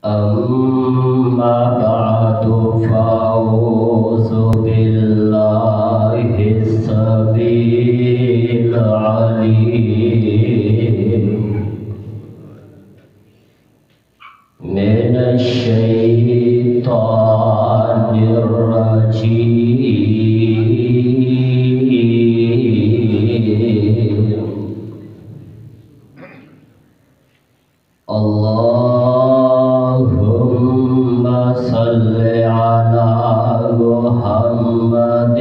أما بعد فأعوذ بالله السميع العليم من الشيطان الرجيم. اللهم صل على محمد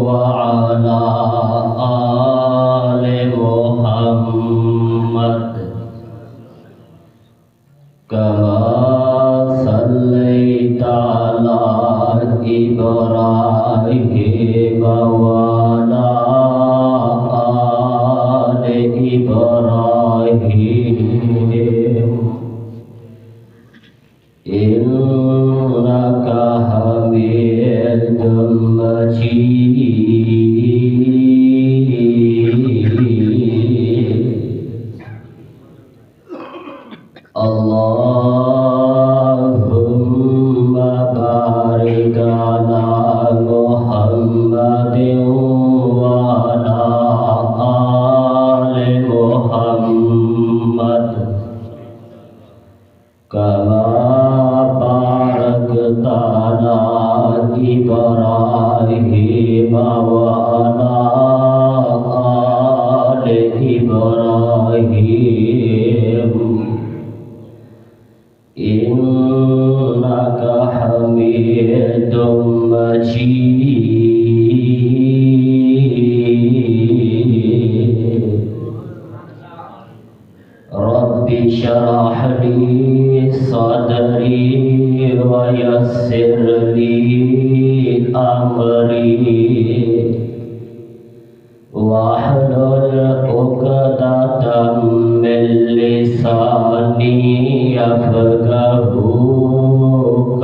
وعلى آل محمد كما صليت على إبراهيم وعلى آل إبراهيم إنك حميد مجيد. اللهم بارك على محمد وعلى آل محمد كما باركت على إبراهيم وعلى آل إبراهيم إنك حميد مجيد. رب اشرح لي صدري ويسر لي أمري واحلل عقدة من لساني يفقهوا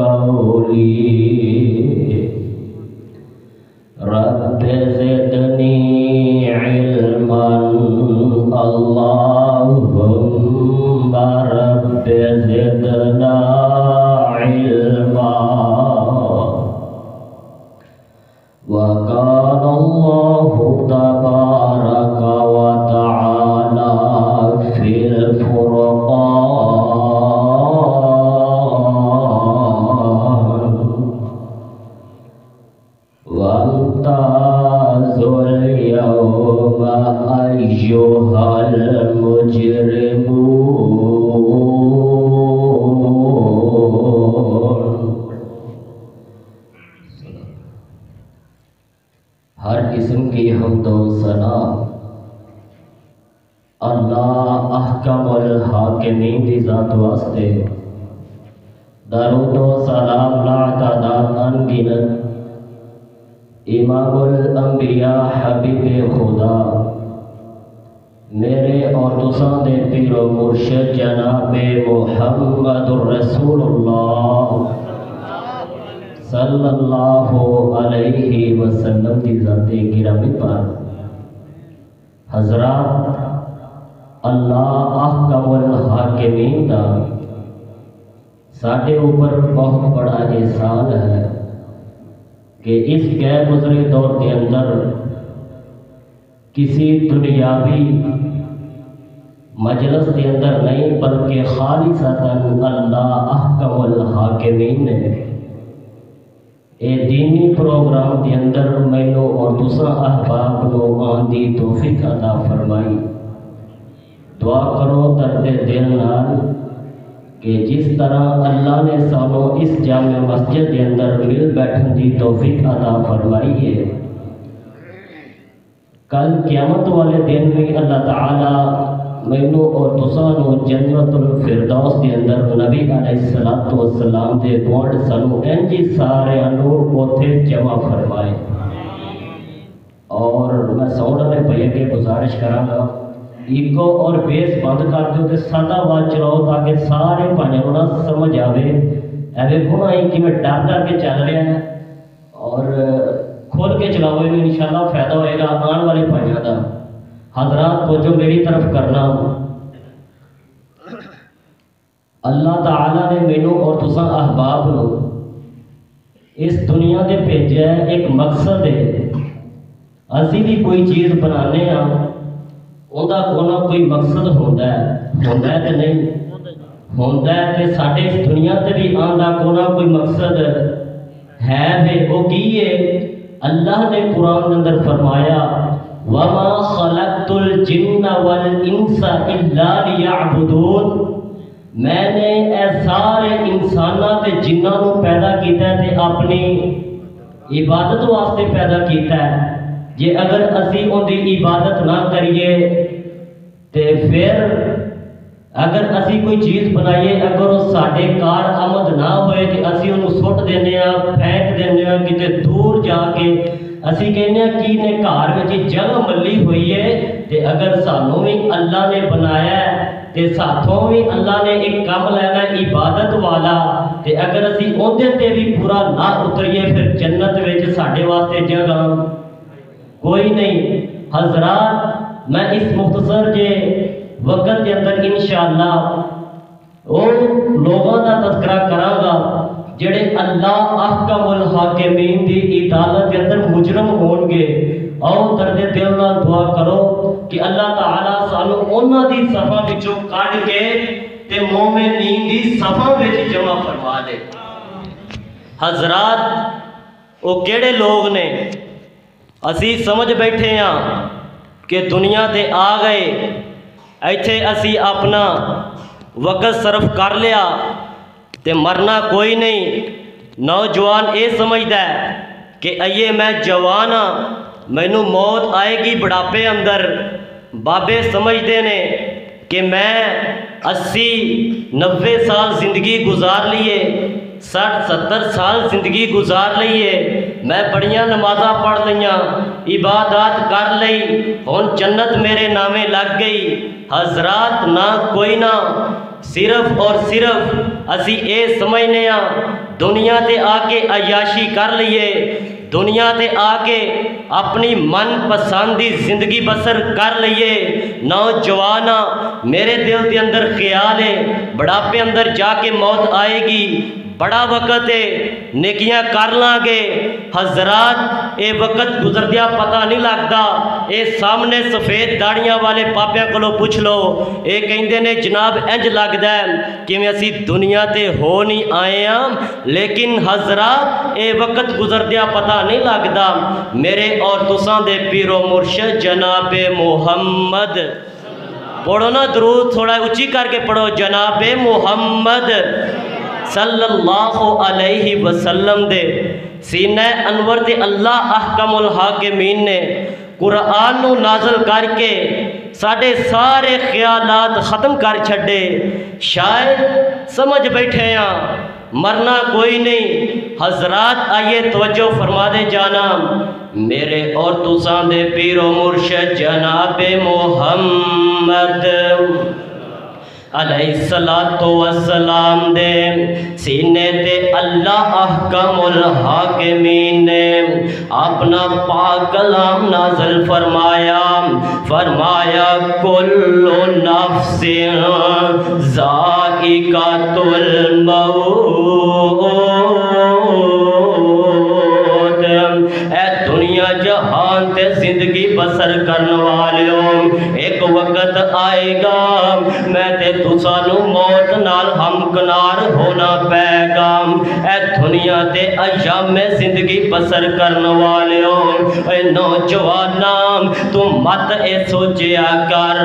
قولي. رب زدني علما اللهم رب زدنا علما. وقال الله تبارك وتعالى في الفرقان وامتازوا اليوم أيها المجرمون. ہر قسم کی حمد و ثنا اللہ احکم الحاکمین کی ذات واسطے، درود و سلام لاعداد انگنت امام الانبیاء حبیب خدا میرے اور تساں دے پیر و مرشد جناب محمد الرسول اللہ صلی اللہ علیہ وسلم کی ذات گرامی پر. حضرات، اللہ احکم الحاکمین دا ساڈے اوپر بہت بڑا احسان ہے کہ اس غیر گزرے دور کے اندر کسی دنیاوی مجلس کے اندر نہیں بلکہ خالصتاً اللہ احکم الحاکمین نے اے دینی پروگرام کے اندر مینوں اور دوسرا احباب کو آن دی توفیق عطا فرمائی. دعا کرو درد دل نال کہ جس طرح اللہ نے سانو اس جامع مسجد کے اندر مل بیٹھن دی توفیق عطا فرمائی ہے، کل قیامت والے دن میں اللہ تعالی مینوں اور تساں نو جنت الفردوس کے اندر نبی علیہ الصلوۃ والسلام دے گوڑ سانو انجی سارے انو اوتھے جمع فرمائے. اور میں سوڑا نے بھائی کے گزارش کراں گا ایکو اور بیس بند کر دیو تے سادہ آواز چلاؤ تاکہ سارے بھائیوں نوں سمجھ آوے ایویں گھوڑا ہی کیویں ڈر ڈر کے چل رہا ہے، اور کھول کے چلاؤ بھی انشاءاللہ فائدہ ہوئے گا آن والے بھائیوں کا. حضرات توجہ میری طرف کرنا. اللہ تعالیٰ نے مینوں اور تساں احباب نو اس دنیا دے بھیجا ہے، ایک مقصد ہے۔ اسی بھی کوئی چیز بنانے ہاں، اوندا کوئی مقصد ہوتا ہے کہ نہیں ہوتا ہے کہ ساڈے اس دنیا تے بھی آندا کوئی مقصد ہے تے وہ کی ہے؟ اللہ نے قرآن کے اندر فرمایا وَمَا خَلَقْتُ الْجِنَّ وَالْإِنسَ إِلَّا لِيَعْبُدُونَ، میں نے اے سارے انساناں تے جنہاں نو پیدا کیتا ہے تے اپنی عبادت واسطے پیدا کیتا ہے۔ جے اگر اسی ان دی عبادت نہ کریے تے پھر اگر اسی کوئی چیز بنائیے، اگر وہ ساڈے کار آمد نہ ہوئے تے اسی انہوں سٹ دینے ہاں، پھینک دینے ہاں کتے دور جا کے، اسی کہنے ہیں کی نے کار وچ جگہ ملی ہوئی ہے تے اگر سانوں بھی اللہ نے بنایا ہے تے ساتھوں بھی اللہ نے ایک کام لینا ہے عبادت والا، تے اگر اسی اوندے تے بھی پورا نہ اتریے پھر جنت وچ ساڈے واسطے جگہ کوئی نہیں۔ حضرات میں اس مختصر جے وقت کے اندر انشاءاللہ وہ لوگوں کا تذکرہ کراں گا جڑے اللہ احکم الحاکمین دی عدالت کے اندر مجرم ہون گے۔ اور درد دل نال دعا کرو کہ اللہ تعالیٰ سانو انہاں دی صفاں وچوں کڈ کے تے مومنین دی صفاں وچ جمع فرما دے۔ حضرات وہ کیڑے لوگ نے؟ اسی سمجھ بیٹھے ہاں کہ دنیا تے آ گئے، ایتھے اسی اپنا وقت صرف کر لیا تے مرنا کوئی نہیں۔ نوجوان اے سمجھدا ہے کہ ایے میں جوان ہاں، مینوں موت آئے گی بڑھاپے اندر۔ بابے سمجھدے نے کہ میں 80-90 سال زندگی گزار لیے، 60-70 سال زندگی گزار لئیے، میں بڑیاں نمازاں پڑھ لیاں، عبادات کر لئی، ہن جنت میرے نامے لگ گئی۔ حضرات نہ کوئی نہ، صرف اور صرف اسی اے سمجھنے ہاں دنیا تے آ کے عیاشی کر لئیے، دنیا تے آ کے اپنی من پسندی زندگی بسر کر لئیے۔ نوجوانہ میرے دل کے اندر خیال ہے بڑھاپے اندر جا کے موت آئے گی، بڑا وقت ہے نیکیاں کر لاں گے۔ حضرات اے وقت گزردیا پتہ نہیں لگتا۔ اے سامنے سفید داڑیاں والے پاپیاں کولو پوچھ لو، اے کہندے نے جناب انج لگدا ہے کہ میں اسی دنیا تے ہو نہیں آئے ہاں، لیکن حضرات اے وقت گزردیا پتہ نہیں لگتا۔ میرے اور تساں دے پیر و مرشد جناب محمد، پڑھو نا درود تھوڑا اونچی کر کے پڑھو، جناب محمد صلی اللہ علیہ وسلم دے سینہ انور تے اللہ احکم الحاکمین نے قرآن نو نازل کر کے ساڑھے سارے خیالات ختم کر چھڑے۔ شاید سمجھ بیٹھے ہیں مرنا کوئی نہیں۔ حضرات آئیے توجہ فرما دے جانا، میرے اور تساں دے پیر و مرشد جناب محمد علیہ السلام دے سینے تے اللہ احکم الحاکمین نے اپنا پاک کلام نازل فرمایا کل نفس ذائقۃ الموت۔ اے دنیا جہان تے زندگی بسر کرنے والوں، ایک وقت آئے گا میں تے تسانو موت نال ہمکنار ہونا پے گا۔ اے دنیا تے ایام میں زندگی بسر کرنے والوں، اے نوجواناں تو مت اے سوچیا کر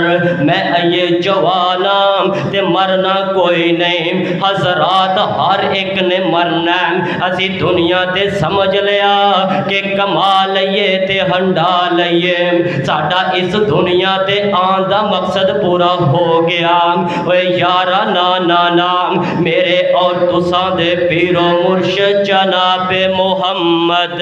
میں اے جواناں تے مرنا کوئی نہیں۔ حضرات ہر ایک نے مرنا، اسی دنیا تے سمجھ لیا کہ کما لئیے تے ہنڈا لئیے، ساڑھا اس دنیا تے آن دا مقصد پورا ہو گیا۔ اے یارا نا میرے اور تساں دے پیر و مرشد جناب محمد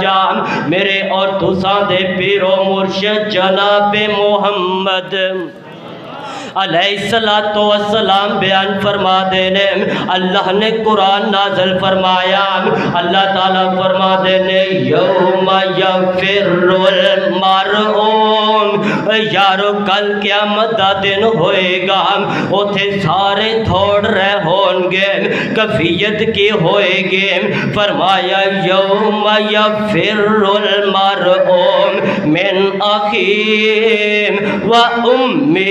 جان میرے اور تساں دے پیرو مرشد جناب محمد علیہ السلام بیان فرما دینے اللہ نے قرآن نازل فرمایا اللہ تعالیٰ فرما دینے یوم یفر المرء یارو کل قیامت دا دن ہوئے گا اتھے سارے دوڑ رہے ہون گے کفیت کی ہوئے گے فرمایا یوم یفر المرء من اخیہ و امہ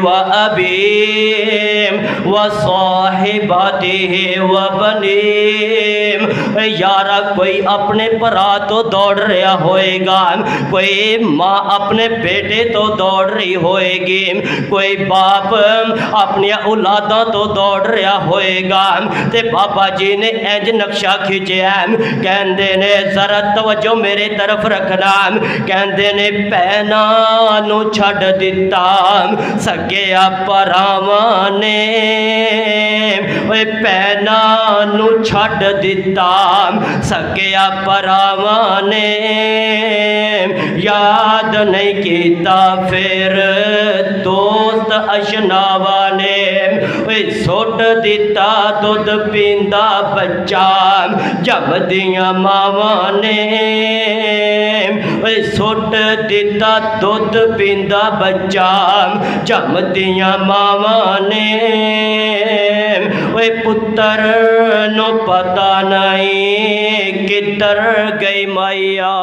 وَأَبِيم وَصَاحِبَتِهِ وَبَنِيم یارا کوئی اپنے پرا تو دوڑ رہا ہوئے گا کوئی ماں اپنے بیٹے تو دوڑ رہی ہوئے گی کوئی باپ اپنی اولاداں تو دوڑ رہا ہوئے گا تے بابا جی نے اینج نقشہ کھچے کہندے نے ذرا توجہ میرے طرف رکھنا کہندے نے پینا نو چھڑ دیتا سگیا پراوانے پینا نو چھڑ دیتا سگیا پراوانے یاد نہیں کیتا پھر دوست اشناوانے سوٹ دیتا دودھ پیندا بچہ جب دیاں ماوانے سوٹ دیتا دودھ پیندا بچہ جب دیاں ماوانے پتر نو پتہ نہیں کدھر گئی مائیا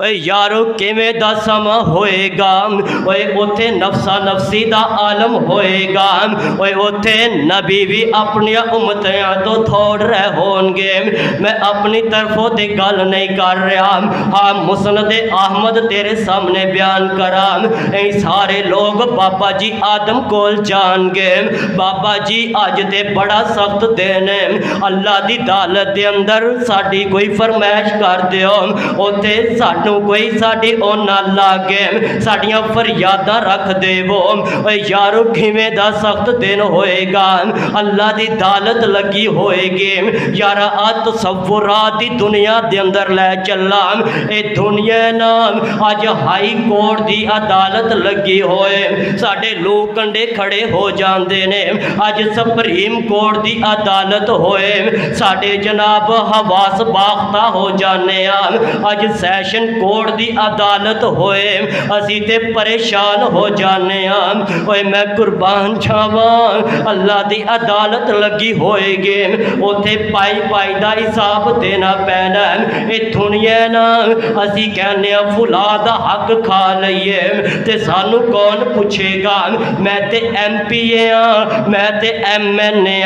یارو کیویں دا سما ہوئے گا اوتھے نفسا نفسی دا عالم ہوئے گا اوتھے نبی بھی اپنی امتیاں تو تھوڑ رہے ہون گے میں اپنی طرفوں تے گل نہیں کر رہا ہاں مسند احمد تیرے سامنے بیان کرا سارے لوگ بابا جی آدم کول جان گے بابا جی آج تے بڑا سخت دین ہے اللہ دی دالت دے اندر ساڑی کوئی فرمائش کر دیو اوتھے ساڑی کوئی ساڑی اونا لاگے ساڑیاں فریادہ رکھ دے وہ یارو گھیمے دا سخت دن ہوئے گا اللہ دی دالت لگی ہوئے گی یارا آج تصورات دی دنیا دے اندر لے چلا اے دنیا نام آج ہائی کورٹ دی عدالت لگی ہوئے ساڑے لوگ کنڈے کھڑے ہو جان دینے آج سپریم کورٹ دی عدالت ہوئے ساڑے جناب حواس باختہ ہو جانے آج سیشن کورٹ دی عدالت ہوئے اسی تے پریشان ہو جانے اوے میں قربان چھاواں اللہ دی عدالت لگی ہوئے گے اوتھے پائی پائی دا حساب دینا پینا اے دنیا نا اسی کہنے فلا دا حق کھا لئیے تے سانو کون پوچھے گا میں تے ایم پی اے میں تے ایم این اے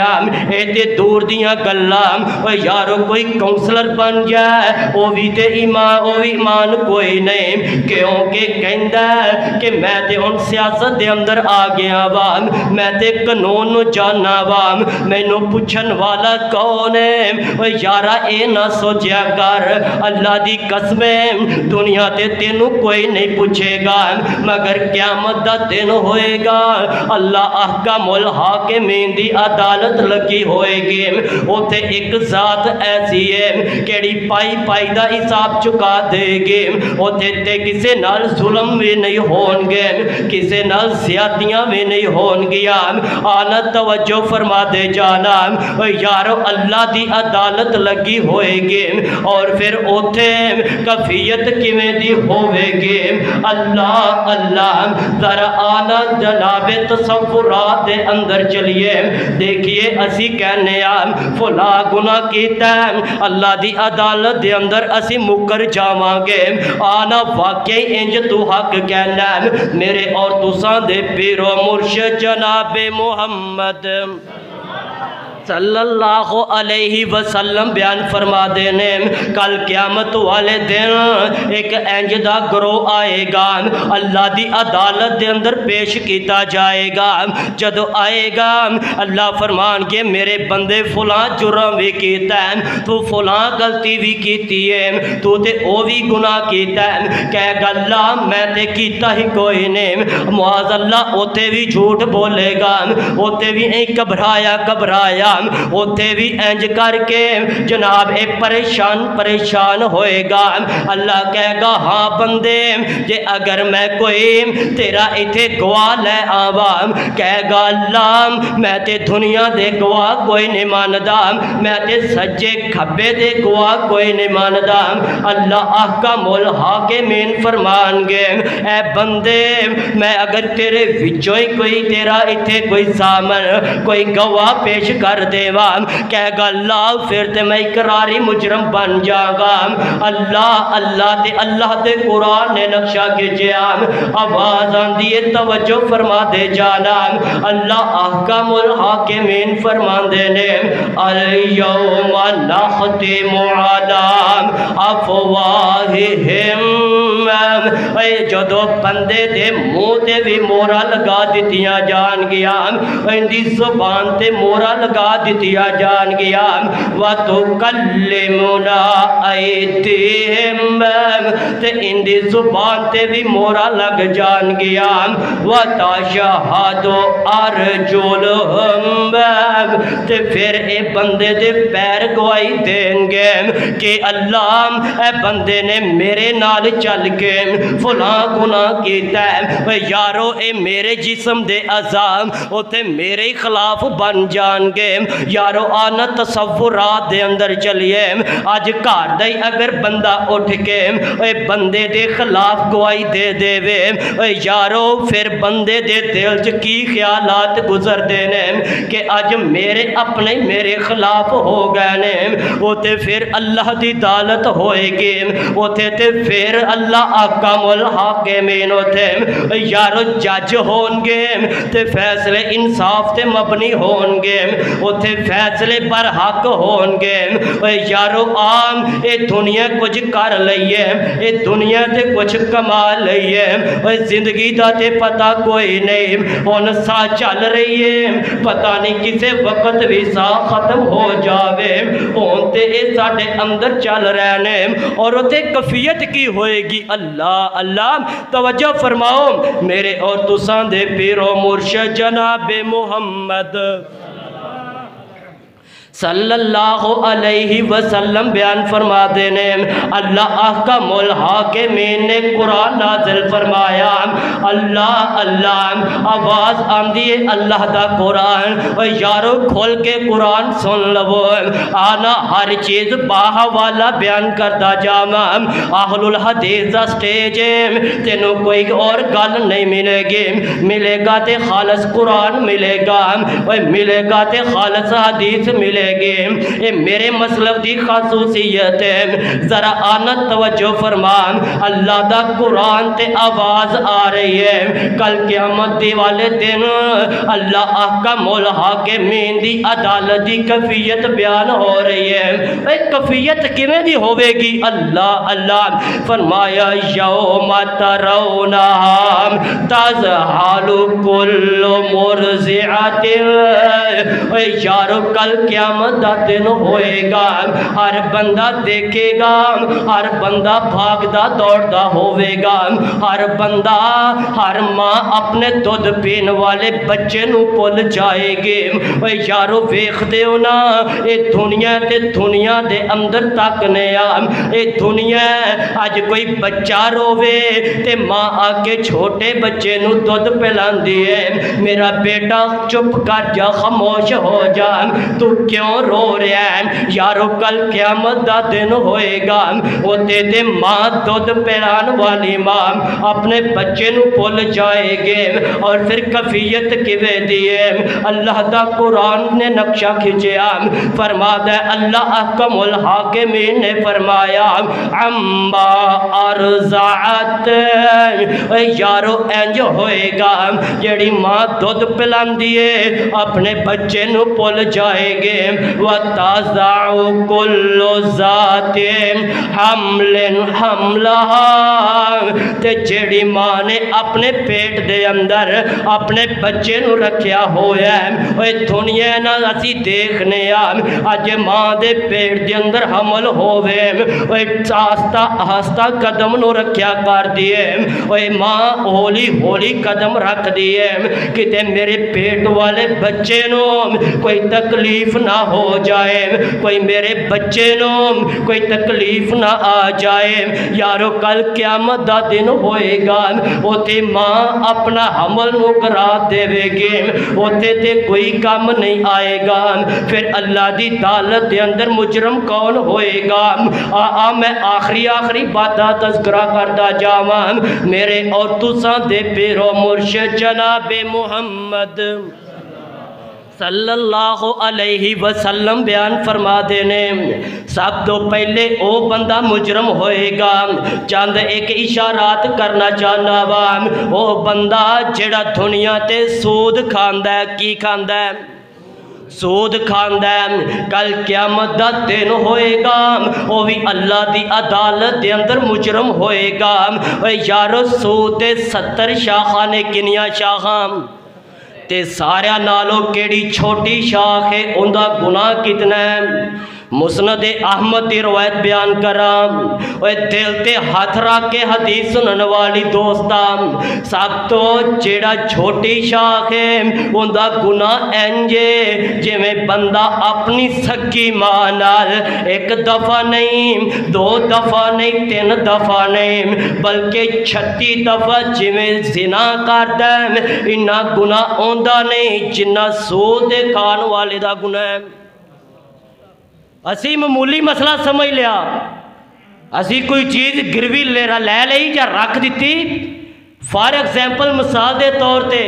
اے تے دور دیاں گلام یارو کوئی کونسلر بن جائے او بھی تے ایمان کوئی نہیں کیونکہ کہندہ ہے کہ میں تے ان سیاست دے اندر آگیا وام میں تے قانون نو جانا وام میں نو پوچھن والا کون ہے یارا اے نہ سوچیا کر اللہ دی قسمیں دنیا تے تینو کوئی نہیں پوچھے گا مگر قیامت دا دن ہوئے گا اللہ احکام الحاکمین دی عدالت لگی ہوئے گی اوتے ایک ذات ایسی ہے کیڑی پائی پائی دا حساب چکا دے گے اوتے تے کسے نال ظلم بھی نہیں ہون گے کسے نال زیادیاں بھی نہیں ہون گیا آنا توجہ فرما دے جانا یارو اللہ دی عدالت لگی ہوئے گے اور پھر اوتے کفیت کیویں دی ہوئے گے اللہ اللہ ذرا آنا جناب تصورات دے اندر چلیے دیکھئے اسی کہنے فلا گناہ کیتا ہے اللہ دی عدالت دے اندر اسی مکر جاواں گے آنا واقعی انج تو حق کہنا میرے اور تساں دے پیرو مرشد جناب محمد صلی اللہ علیہ وسلم بیان فرما دینے کل قیامت والے دن ایک انجدہ گروہ آئے گا اللہ دی عدالت دے اندر پیش کیتا جائے گا جدو آئے گا اللہ فرمان کے میرے بندے فلاں جرم بھی کیتا ہے تو فلاں غلطی بھی کیتی ہے تو تے او بھی گناہ کیتا ہے کہے گا اللہ میں تے کیتا ہی کوئی نہیں معاذ اللہ اوتے بھی جھوٹ بولے گا اوتے بھی نہیں گھبرایا گا اوتھے بھی انج کر کے جناب اے پریشان ہوئے گا۔ اللہ کہے گا ہاں بندے جے اگر میں کوئی تیرا ایتھے گواہ لے آوا، کہے گا اللہ میں تے دنیا دے گواہ کوئی نہیں ماندا، میں تے سجے کھبے دے گواہ کوئی نہیں ماندا۔ اللہ احکم الحاکمین فرمان گے اے بندے میں اگر تیرے وچوں ہی کوئی تیرا ایتھے کوئی سامن کوئی گواہ پیش کر دیوا، کہے گا اللہ پھر تے میں اقراری مجرم بن جاگا۔ اللہ تے قرآن نے نقشہ کھینچیا، آواز آندی ہے توجہ فرما دے جانا۔ اللہ احکم الحاکمین فرمان دے نے الیوم نختم علی افواہہم، جدو بندے دے منہ تے بھی مورا لگا دیتیاں جان گیا، اندی زبان تے مورا لگا دیتیاں جان گیا، وَتُكَلِّمُنَا أَيْدِيهِمْ تے اندی زبان تے بھی مورا لگ جان گیا، وَتَشْهَدُ أَرْجُلُهُمْ تے پھر اے بندے دے پیر گواہی دیں گے کہ اللہ اے بندے نے میرے نال چل کے فلاں گناہ کیتا ہے، یارو اے میرے جسم دے عذاب اوتے میرے خلاف بن جان گے۔ یارو آنا تصورات دے اندر چلیے، آج گھر دے اگر بندہ اٹھ کے اے بندے دے خلاف گواہی دے دے وے، یارو پھر بندے دے دل چ کی خیالات گزر دینے کہ آج میرے خلاف ہو گئے نے، اوتے پھر اللہ دی عدالت ہوئے گی، اوتے تے پھر اللہ احکم الحاکمین ہوتے یارو جج ہون گے تے فیصلے انصاف تے مبنی ہون گے، اوتے فیصلے پر حق ہون گے۔ یارو عام اے دنیا کچھ کر لئیے، اے دنیا تے کچھ کما لئیے، زندگی دا تے پتہ کوئی نہیں، ان سا چل رہی ہے پتہ نہیں کسے وقت بھی سا ختم ہو جاوے، ان تے اے ساڑھے اندر چل رہنے اور تے کفیت کی ہوئے گی۔ اللہ توجہ فرماؤ میرے اور تساں دے پیر و مرشد جناب محمد صلی اللہ علیہ وسلم بیان فرما دینے، اللہ احکم الحاکمین نے قرآن نازل فرمایا، اللہ آواز آندھی ہے اللہ دا قرآن، یارو کھول کے قرآن سن لو، آنا ہر چیز باہ والا بیان کرتا جاما، اہل الحدیث دا سٹیج تینوں کوئی اور گل نہیں ملے گی، ملے گا تے خالص قرآن ملے گا، ملے گا تے خالص حدیث ملے گی۔ اے میرے مسلک دی خصوصیت ہے، ذرا آنا توجہ فرمان، اللہ دا قرآن تے آواز آ رہی ہے، کل قیامت دی والے دن اللہ احکم الحاکمین دی عدالت دی کفیت بیان ہو رہی ہے۔ اے کفیت کیویں دی ہوے گی؟ اللہ فرمایا یوم ترونہا تذہل کل مرضعۃ، یارو کل قیامت دا دن ہوئے گا، ہر بندہ دیکھے گا، ہر بندہ بھاگدا دوڑدا ہوئے گا، ہر بندہ ہر ماں اپنے دودھ پین والے بچے نو بھول جائے گے۔ یارو ویکھ دے ہو نا اے دنیا تے دنیا دے اندر تکنے آ، اے دنیا اج کوئی بچہ روے تے ماں آ کے چھوٹے بچے نو دودھ پلاندی ہے، میرا بیٹا چپ کر جا، خاموش ہو جا، تو کیوں رو رہا ہے؟ یارو کل قیامت دا دن ہوئے گا، وہ دے ماں دودھ پلان والی ماں اپنے بچے نو بھول جائے گے، اور پھر کفیت کیویں دیے؟ اللہ دا قرآن نے نقشہ کھینچیا، فرما دے اللہ احکم الحاکمین نے فرمایا عما ارضعت، یارو انج ہوئے گا جڑی ماں دودھ پلاندی ہے اپنے بچے نو بھول جائے گے، وَتَضَعُ كُلُّ ذَاتٍ حَمْلٍ حَمْلَهَا تے جیڑی ماں نے اپنے پیٹ دے اندر اپنے بچے نو رکھیا ہویا ہے اوے دنیا نا اسی دیکھنے اج ماں دے پیٹ دے اندر حمل ہووے اوے آہستہ آہستہ قدم نو رکھیا کر دیے اوے ماں ہولی ہولی قدم رکھ دیے کتے میرے پیٹ والے بچے نو کوئی تکلیف نہ ہو جائے کوئی میرے بچے نو کوئی تکلیف نہ آ جائے یارو کل قیامت دا دن ہوئے گا اوتے ماں اپنا حمل نو کرا دے گے اوتے تے کوئی کام نہیں آئے گا پھر اللہ دی عدالت دے اندر مجرم کون ہوئے گا میں آخری باتاں تذکرہ کردا جاواں میرے اور تساں دے پیرو مرشد جناب محمد صلی اللہ علیہ وسلم بیان فرما دینے سب تو پہلے او بندہ مجرم ہوئے گا چاند ایک اشارات کرنا چاہنا وا او بندہ جڑا دنیا تے سود کھاندا ہے کی کھاندا ہے سود کھاندا ہے کل قیامت دا دن ہوئے گا وہ بھی اللہ دی عدالت دے اندر مجرم ہوئے گا یارو سود دے 70 شاخاں نے کنیاں شاخاں تے سارے نالوں کیڑی چھوٹی شاخ ہے اندہ گناہ کتنا ہے مسند احمد دی روایت بیان کرام دل تے ہاتھ رکھ کے حدیث سنن والی دوستاں سب تو جیڑا چھوٹی شاخ ہے اندہ گناہ انجے جے میں بندہ اپنی سکی ماں نال ایک دفعہ نہیں 2 دفعہ نہیں 3 دفعہ نہیں بلکہ 36 دفعہ جے میں زنا کرتا ہے انہا گناہ اندہ نہیں جنہ سود کھان والے دا گناہ ہے اسی معمولی مسئلہ سمجھ لیا اسی کوئی چیز گروی لے لئی یا رکھ دیتی فار ایگزامپل مثال دے طور تے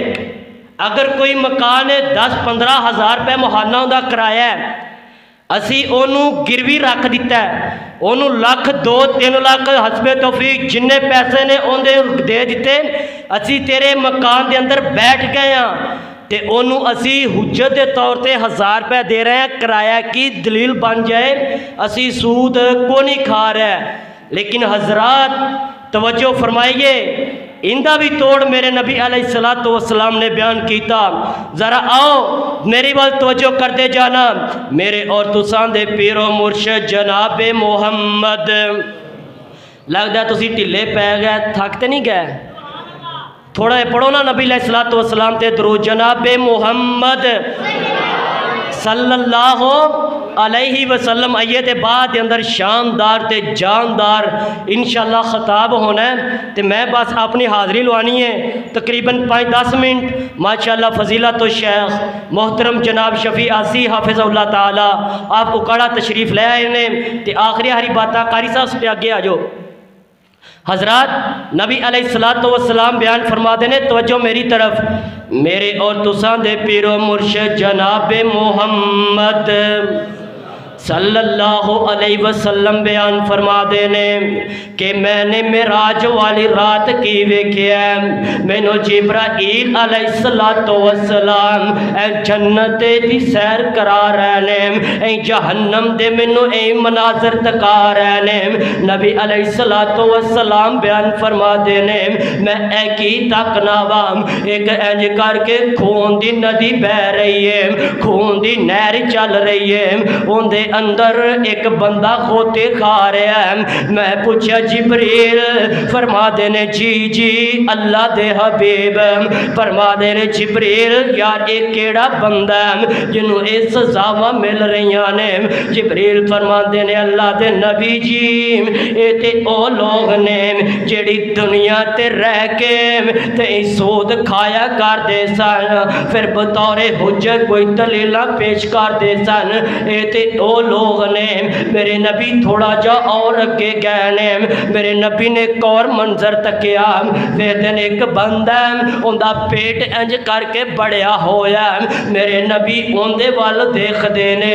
اگر کوئی مکان 10-15 ہزار روپے مہانہ دا کرایا ہے اسی انہوں گروی رکھ دیتا ہے انہوں 1 2 3 لاکھ حسب توفیق جننے پیسے نے انہیں دے دیتے اسی تیرے مکان دے اندر بیٹھ گئے ہیں تے انہوں اسی حجت دے طور تے 1000 روپے دے رہے ہیں کرایہ کی دلیل بن جائے اسی سود کو نہیں کھا رہے ہیں لیکن حضرات توجہ فرمائیے اندہ بھی توڑ میرے نبی علیہ السلام نے بیان کیتا ذرا آؤ میری بات توجہ کرتے جانا میرے اور تساں دے پیر و مرشد جناب محمد لگتا ہے تسی ٹھلے پہ گئے تھکتے نہیں گئے تھوڑا پڑھو نا نبی علیہ السلام تے درود جناب محمد صلی اللہ علیہ وسلم آئیے بعد اندر شاندار تے جاندار انشاءاللہ خطاب ہونا ہے تے میں بس اپنی حاضری لوانی ہے تقریباً 5-10 منٹ ماشاءاللہ فضیلت و شیخ محترم جناب شفیع آسی حافظ اللہ تعالی آپ کو کڑا تشریف لے آئے نے تے آخری ہری باتہ قاری صاحب سے آگے آجو حضرات نبی علیہ السلام بیان فرما دینے توجہ میری طرف میرے اور تساں دے پیر و مرشد جناب محمد صلی اللہ علیہ وسلم بیان فرما دینے کہ میں نے معراج والی رات کی ویکھیا میں نو جبرائیل علیہ السلام اے جنت دی سیر کرا رہنے اے جہنم دے میں نو اے مناظر تکا رہنے نبی علیہ السلام بیان فرما دینے میں اے کی تکنا وام ایک انج کر کے خون دی ندی بہ رہی ہے خون دی نہر چل رہی ہے ان دے اندر ایک بندہ کھوتے کھا رہا ہے میں پوچھا جبریل فرما دینے جی اللہ دے حبیب فرما دینے جبریل یار ایک کیڑا بندہ جنہوں اے سزاواں مل رہی نے جبریل فرما دینے اللہ دے نبی جی اے تے او لوگ نے جیڑی دنیا تے رہ کے تے سود کھایا کر دے سن پھر بطور حجت کوئی دلیلہ پیش کر دے سن اے تے او لوگ نے میرے نبی تھوڑا جا اور اگے گئے نے میرے نبی نے ایک اور منظر تکیا ویدن ایک بندہ ان دا پیٹ انج کر کے بڑیا ہویا میرے نبی ان دے وال دیکھ دینے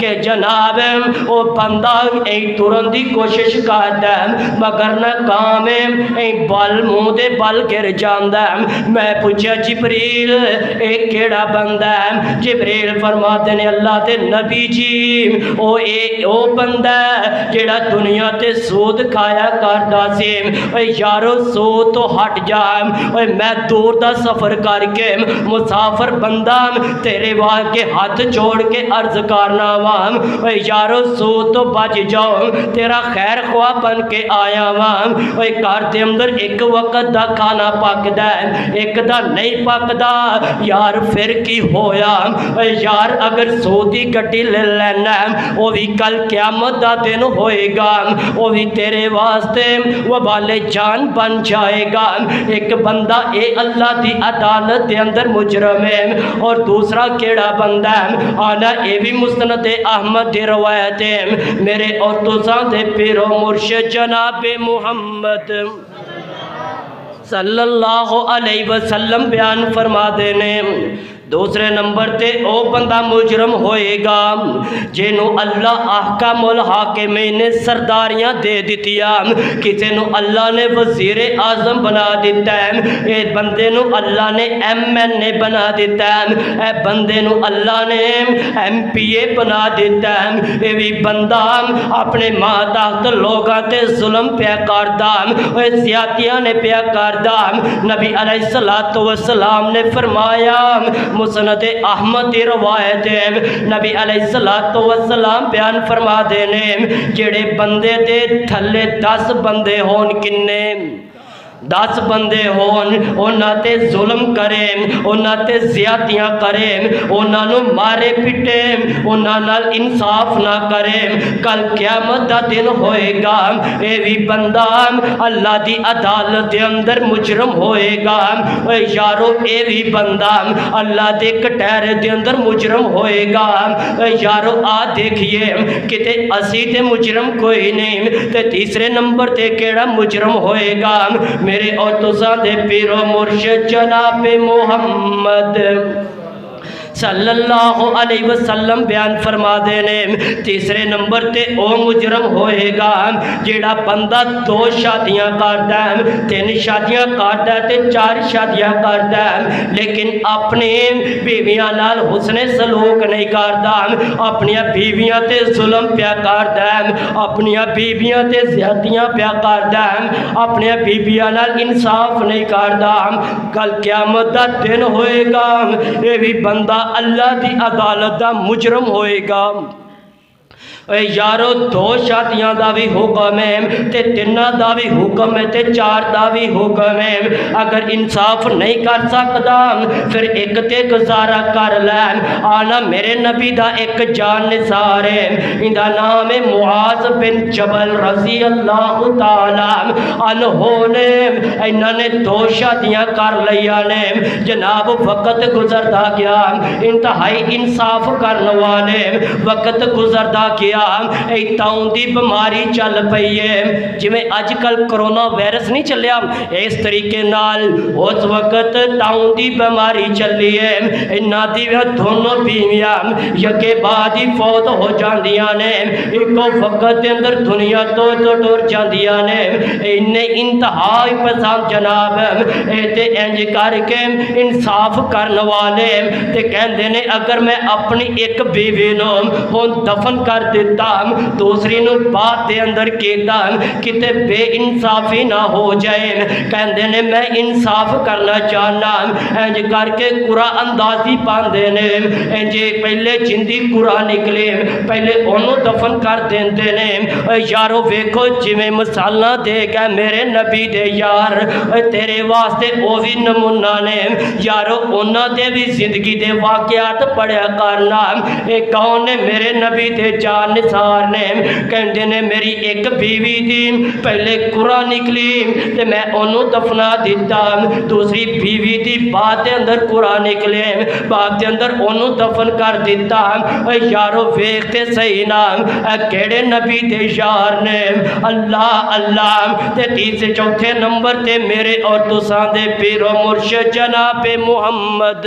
کہ جناب وہ بندہ ترن دی کوشش کردا مگر ناکام بل منہ دے بل گر جاندا میں پوچھا جبریل اے کیڑا بندہ ہے جبریل فرماتے نے اللہ دے نبی جی او بندہ جیڑا دنیا تے سود کھایا کردا سی اے یارو سود تو ہٹ جا اے میں دور دا سفر کر کے مسافر بندہ تیرے کے ہاتھ جوڑ کے عرض کرنا وام اے یارو سود تو بچ جاؤ تیرا خیر خواہ بن کے آیا وام اے گھر دے اندر ایک وقت دا کھانا پکدا ہے ایک دا نہیں پکدا یار پھر کی ہویا اے یار اگر سودی گڈی لے لینا وہ بھی کل قیامت دا دن ہوئے گا وہ بھی تیرے واسطے وبال جان بن جائے گا ایک بندہ اے اللہ دی عدالت دے اندر مجرم ہے اور دوسرا کیڑا بندہ ہے آنا اے بھی مستند احمد دی روایت ہے میرے اور تساں دے پیر و مرشد جناب محمد صلی اللہ علیہ وسلم بیان فرما دینے دوسرے نمبر تے او بندہ مجرم ہوئے گا جنہوں اللہ احکام الحاکمین نے سرداریاں دے دیتیا کسی نو اللہ نے وزیر اعظم بنا دیتا ہے اے بندے نو اللہ نے MNA بنا دیتا ہے اے بندے نو اللہ نے MPA بنا دیتا ہے اے بھی بندہ اپنے ماتحت لوگاں تے ظلم پیا کردہ اے زیادتیاں نے پیا کردہ نبی علیہ السلام نے فرمایا مسند احمد دی روایت ہے نبی علیہ السلام بیان فرما دینے جڑے بندے دے تھلے 10 بندے ہون کنے 10 بندے ہون انہاں تے ظلم کریں انہاں تے زیادتیاں کریں انہاں نو مارے پٹے انہاں نال انصاف نہ کریں کل قیامت دا دن ہوئے گا اے بھی بندہ اللہ دی عدالت دے اندر مجرم ہوئے گا اے یارو اے بھی بندہ اللہ دے کٹہرے دے اندر مجرم ہوئے گا اے یارو آ دیکھئے کتے اسی تے مجرم کوئی نہیں تے تیسرے نمبر تے کیڑا مجرم ہوئے گا میرے اور تساں دے پیر و مرشد جناب محمد صلی اللہ علیہ وسلم بیان فرما دینے تیسرے نمبر تے او مجرم ہوئے گا جیڑا بندہ 2 شادیاں کرتا ہے 3 شادیاں کرتا ہے تے 4 شادیاں کرتا ہے لیکن اپنے بیویاں نال حسن سلوک نہیں کرتا اپنی بیویاں تے ظلم پیا کرتا ہے اپنی بیویاں تے زیادتیاں پیا کرتا ہے اپنی بیویاں نال انصاف نہیں کرتا کل قیامت دا دن ہوئے گا یہ بھی بندہ اللہ دی عدالت دا مجرم ہوئے گا اے یارو 2 شادیاں دا بھی حکم ہے تے 3 دا بھی حکم ہے تے 4 دا بھی حکم ہے اگر انصاف نہیں کر سکتا پھر ایک تے گزارا کر لین آنا میرے نبی دا ایک جان نثار ہے ان دا نام ہے معاذ بن جبل رضی اللہ تعالی عنہ نے انہوں نے 2 شادیاں کر لیا نے جناب وقت گزردا گیا انتہائی انصاف کرنے والے وقت گزردا گیا تاؤں دی بیماری چل پئی ہے جی میں آج کل کرونا وائرس نہیں چلیا اس طریقے نال اس وقت تاؤں دی بیماری چلی ہے انہاں دی دونوں بیویاں یکے بعد ہی فوت ہو جاندیاں نے ایک وقت دے اندر دنیا تو ٹر جاندیاں نے انہیں انتہائی پسند جناب تے انج کر کے انصاف کرنے والے تے کہندے نے اگر میں اپنی ایک بیوی نو ہن دفن کر دیتا دوسری نو بات دے اندر کیتا کتے بے انصافی نہ ہو جائے کہندے نے میں انصاف کرنا چاہنا انج کر کے قرآن اندازی پاندے نے انج پہلے جندی قرآن نکلے پہلے انہوں دفن کر دیندے نے یارو ویکھو جی میں مثالہ دے گا میرے نبی دے یار تیرے واسطے او بھی نمونہ نے یارو انہاں دے بھی زندگی دے واقعات پڑھیا کرنا ایک کون نے میرے نبی دے جان نثار نے کہندے نے میری ایک بیوی دی پہلے قرآن نکلی تے میں انہوں دفنا دیتا دوسری بیوی دی بات دے اندر قرآن نکلے بات دے اندر انہوں دفن کر دیتا یارو ویکھتے صحیح نام کیڑے نبی دے یار نے اللہ اللہ تے تیسرے چوتھے نمبر تے میرے اور تساں دے پیر و مرشد جناب محمد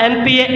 MP